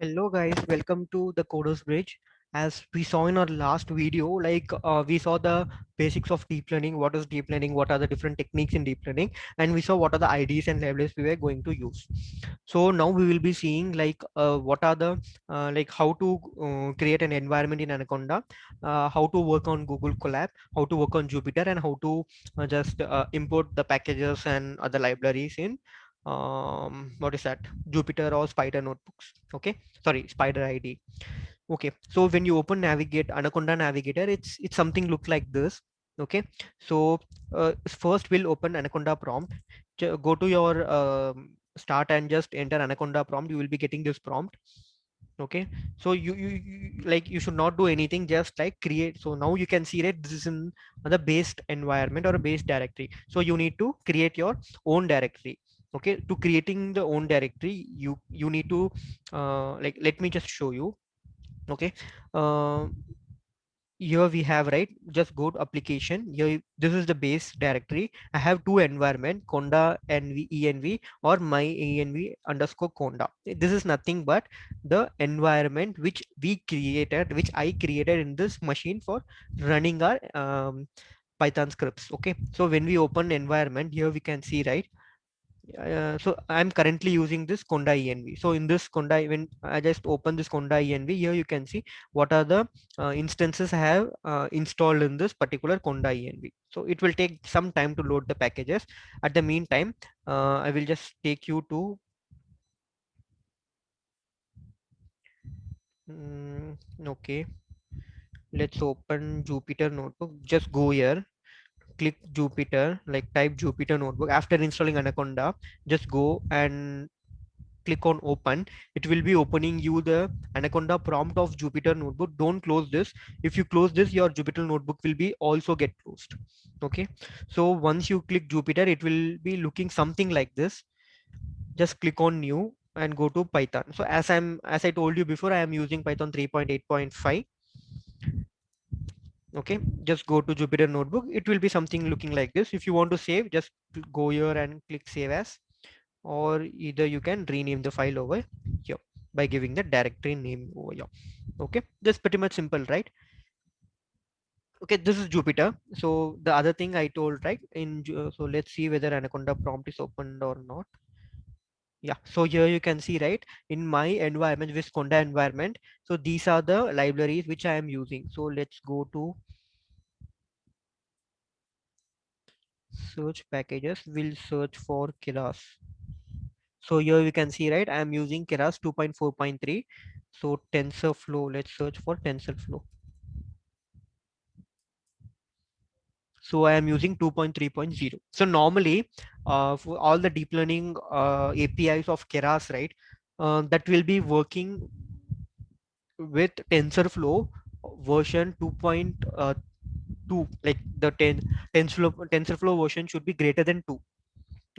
Hello guys, welcome to the Coders Bridge. As we saw in our last video, we saw the basics of deep learning, what is deep learning, what are the different techniques in deep learning, and we saw what are the IDs and libraries we were going to use. So now we will be seeing what are the how to create an environment in Anaconda, how to work on Google Colab, how to work on Jupyter, and how to just import the packages and other libraries in what is that, Jupyter or Spider notebooks. Okay, sorry, Spider ID. Okay, so when you open Navigate, Anaconda Navigator, it's something look like this. Okay, so first we'll open Anaconda prompt. Go to your start and just enter Anaconda prompt. You will be getting this prompt. Okay, so you should not do anything, just like create. So now you can see that this is in the based environment or a base directory. So you need to create your own directory. Okay, to creating the own directory, you need to let me just show you. Okay, uh, here we have, right, just go to application here. This is the base directory. I have two environment, conda env or my env underscore conda. This is nothing but the environment which we created, which I created in this machine for running our Python scripts. Okay, so when we open environment, here we can see, right, so I'm currently using this Conda env. So in this Conda, when I just open this Conda env, here you can see what are the instances I have installed in this particular Conda env. So it will take some time to load the packages. At the meantime, I will just take you to okay. Let's open Jupyter Notebook. Just go here, click Jupyter, like type Jupyter Notebook. After installing Anaconda, just go and click on open. It will be opening you the Anaconda prompt of Jupyter Notebook. Don't close this. If you close this, your Jupyter Notebook will be also get closed. Okay, so once you click Jupyter, it will be looking something like this. Just click on new and go to Python. So as I told you before, I am using Python 3.8.5. Okay, just go to Jupyter Notebook. It will be something looking like this. If you want to save, just go here and click save as, or either you can rename the file over here by giving the directory name over here. Okay, that's pretty much simple, right? Okay, this is Jupyter. So the other thing I told, right, so let's see whether Anaconda prompt is opened or not. Yeah, so here you can see, right, in my environment, this Conda environment, so these are the libraries which I am using. So let's go to search packages. We'll search for Keras. So here you can see, right, I am using Keras 2.4.3. So TensorFlow, let's search for TensorFlow. So I am using 2.3.0. So normally, for all the deep learning APIs of Keras, right, that will be working with TensorFlow version 2.2, like the TensorFlow version should be greater than 2.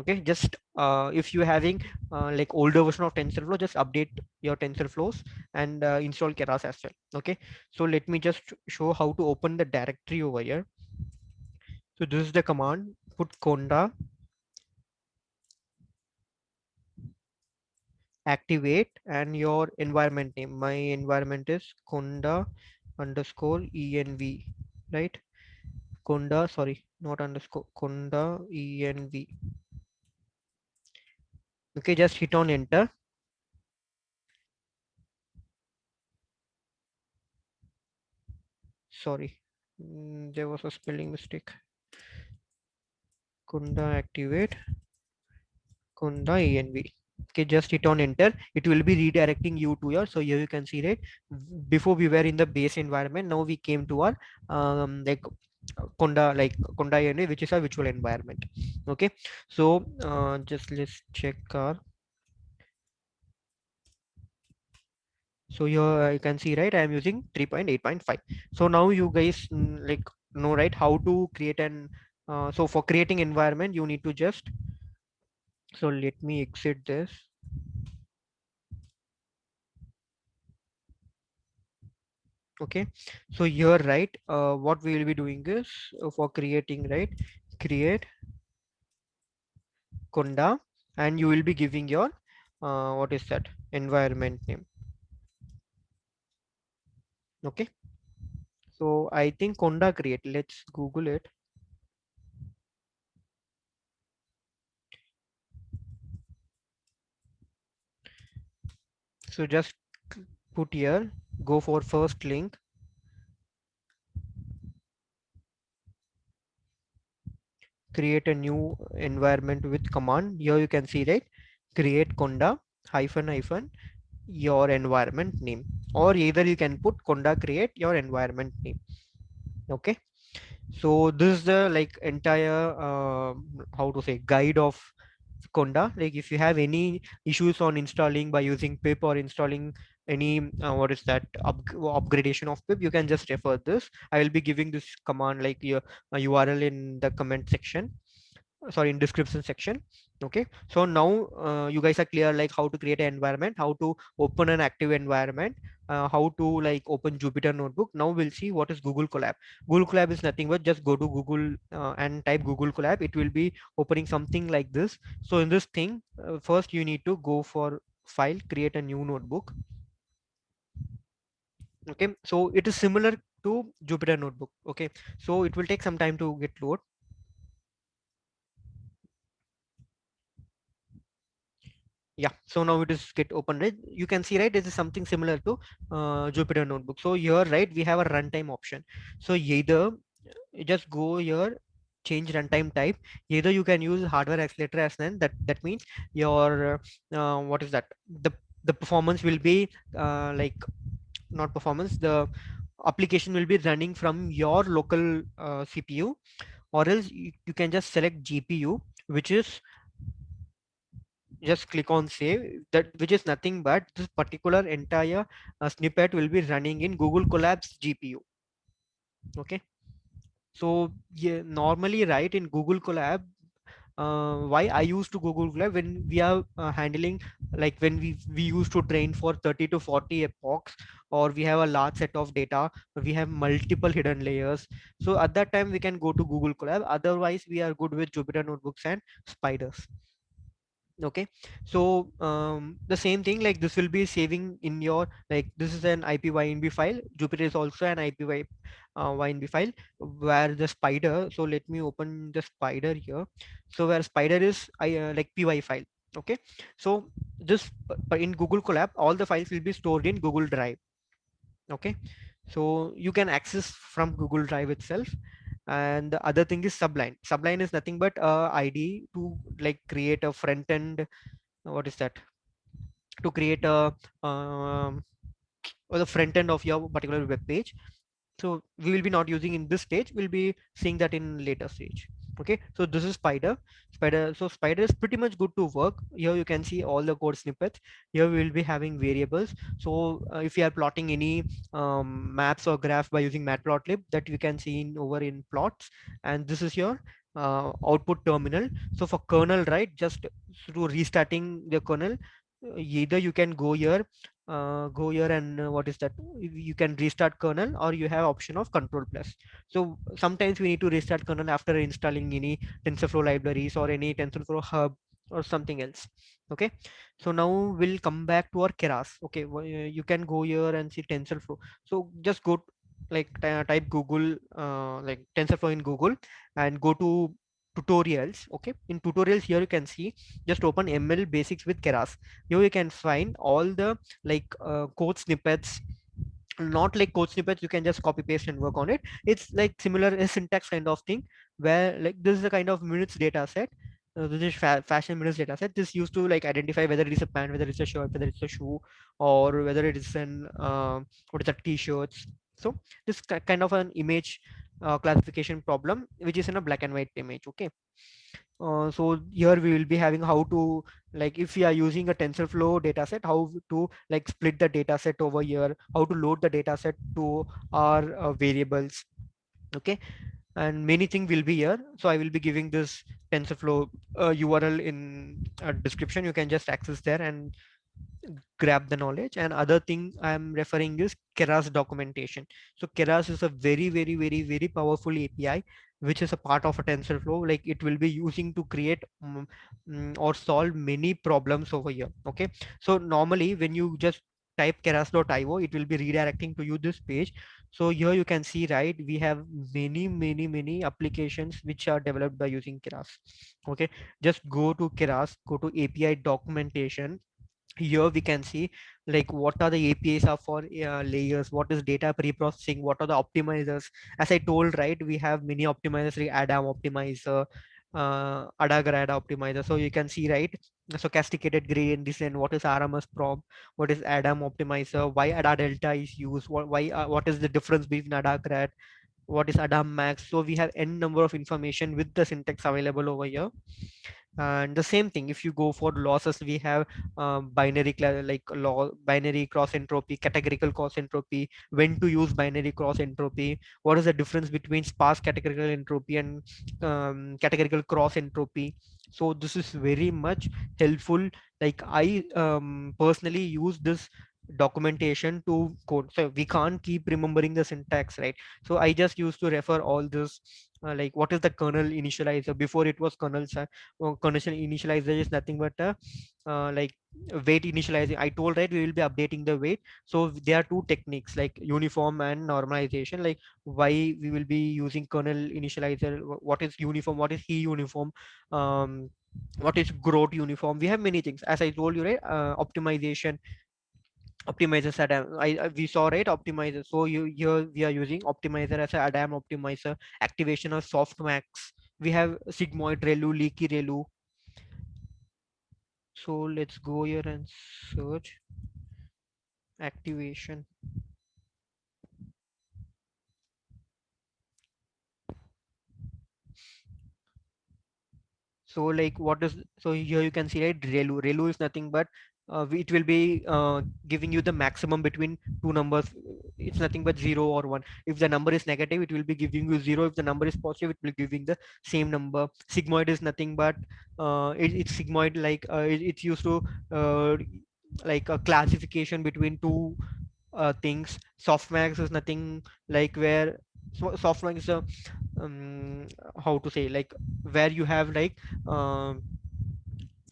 Okay, just if you're having like older version of TensorFlow, just update your TensorFlows and install Keras as well. Okay, so let me just show how to open the directory over here. So this is the command, put conda activate and your environment name. My environment is conda underscore env, right? Conda, sorry, not underscore, conda env. Okay, just hit on enter. Sorry, there was a spelling mistake. Conda activate, conda env. Okay, just hit on enter. It will be redirecting you to your, so here you can see, right, before we were in the base environment, now we came to our conda, like conda env, which is a virtual environment. Okay, so just let's check our, so here you can see, right, I am using 3.8.5. So now you guys know, right, how to create an so for creating environment you need to just, so let me exit this. Okay, so here, right, what we will be doing is, for creating, right, create conda, and you will be giving your what is that, environment name. Okay, so I think conda create, let's google it. So just put here, go for first link, create a new environment with command. Here you can see, right, create conda hyphen hyphen your environment name, or either you can put conda create your environment name. Okay, so this is the like entire how to say guide of conda. Like if you have any issues on installing by using pip, or installing any what is that upgradation of pip, you can just refer this. I will be giving this command like your url in the comment section, sorry, in description section. Okay, so now you guys are clear like how to create an environment, how to open an active environment, how to like open Jupyter Notebook. Now we'll see what is Google Colab. Google Colab is nothing but just go to Google and type Google Colab. It will be opening something like this. So in this thing, first you need to go for file, create a new notebook. Okay, so it is similar to Jupyter Notebook. Okay, so it will take some time to get load. Yeah, so now it is get open, right? You can see, right, this is something similar to Jupyter Notebook. So here, right, we have a runtime option. So either you just go here, change runtime type. Either you can use hardware accelerator as then, that means your what is that, the performance will be like, not performance, the application will be running from your local CPU, or else you can just select GPU, which is, just click on save, that which is nothing but this particular entire snippet will be running in Google Colab's GPU. Okay, so yeah, normally, right, in Google Colab, why I used to Google Colab when we are handling, like when we used to train for 30 to 40 epochs, or we have a large set of data, we have multiple hidden layers. So at that time we can go to Google Colab. Otherwise we are good with Jupyter Notebooks and Spiders. Okay, so the same thing, like this will be saving in your, like this is an ipynb file. Jupyter is also an ipynb file, where the spider, so let me open the spider here. So where spider is like py file. Okay, so this in Google Colab, all the files will be stored in Google Drive. Okay, so you can access from Google Drive itself. And the other thing is Sublime. Sublime is nothing but id to like create a front end, what is that, to create a or the front end of your particular web page. So we will be not using in this stage, we'll be seeing that in later stage. Okay, so this is spider. So spider is pretty much good to work. Here you can see all the code snippets. Here we will be having variables. So if you are plotting any maps or graph by using matplotlib, that we can see in over in plots. And this is your output terminal. So for kernel, right, just through restarting the kernel, either you can go here and what is that, you can restart kernel, or you have option of control plus. So sometimes we need to restart kernel after installing any TensorFlow libraries or any TensorFlow hub or something else. Okay, so now we'll come back to our Keras. Okay, you can go here and see TensorFlow. So just go like type Google like TensorFlow in Google, and go to tutorials. Okay, in tutorials, here you can see, just open ML basics with Keras. Here you can find all the like code snippets. Not like code snippets you can just copy paste and work on it. It's like similar a syntax kind of thing, where like this is a kind of minutes data set. This is fashion minutes data set. This used to like identify whether it's a pant, whether it's a shirt, whether it's a shoe, or whether it is an what is that, t-shirts. So this kind of an image classification problem, which is in a black and white image. Okay, so here we will be having how to, like if we are using a TensorFlow dataset, how to like split the dataset over here, how to load the dataset to our variables. Okay, and many things will be here. So I will be giving this TensorFlow URL in description. You can just access there and grab the knowledge. And other thing I'm referring is Keras documentation. So Keras is a very very very very powerful API, which is a part of a TensorFlow. Like it will be using to create or solve many problems over here. Okay, so normally when you just type keras.io, it will be redirecting to you this page. So here you can see, right, we have many applications which are developed by using Keras. Okay, just go to Keras, go to API documentation. Here we can see like what are the APIs are for layers, what is data pre-processing, what are the optimizers. As I told, right, we have many optimizers like ADAM optimizer, ADA-GRAD optimizer. So you can see, right, stochasticated gradient descent, what is RMS probe, what is ADAM optimizer, why ADA delta is used, what is the difference between ADA-GRAD, what is ADAM max. So we have n number of information with the syntax available over here. And the same thing, if you go for losses, we have like law, binary cross entropy, categorical cross entropy, when to use binary cross entropy, what is the difference between sparse categorical entropy and categorical cross entropy. So this is very much helpful. Like I personally use this documentation to code, so we can't keep remembering the syntax, right? So I just used to refer all this, like what is the kernel initializer. Before it was kernel condition initializer is nothing but a like weight initializing. I told, right, we will be updating the weight. So there are two techniques like uniform and normalization. Like why we will be using kernel initializer, what is uniform, what is he uniform, um, what is growth uniform. We have many things, as I told you, right? Optimization, optimizers Adam. We saw, right, optimizer. So you here we are using optimizer as a Adam optimizer, activation of softmax. We have sigmoid relu, leaky relu. So let's go here and search activation. So like what is, so here you can see, right, relu. Relu is nothing but it will be giving you the maximum between two numbers. It's nothing but 0 or 1. If the number is negative, it will be giving you 0. If the number is positive, it will be giving the same number. Sigmoid is nothing but it's sigmoid, like it's used to uh, like a classification between two things. Softmax is nothing like where, so softmax is a um, how to say, like where you have like um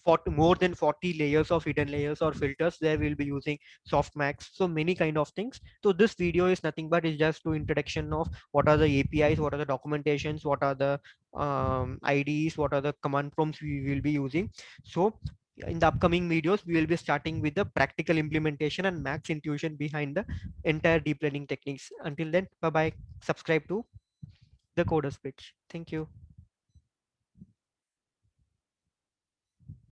40, more than 40 layers of hidden layers or filters, there will be using softmax. So many kind of things. So this video is nothing but is just to introduction of what are the APIs, what are the documentations, what are the IDs, what are the command prompts we will be using. So in the upcoming videos, we will be starting with the practical implementation and max intuition behind the entire deep learning techniques. Until then, bye bye. Subscribe to the Coders Pitch. Thank you.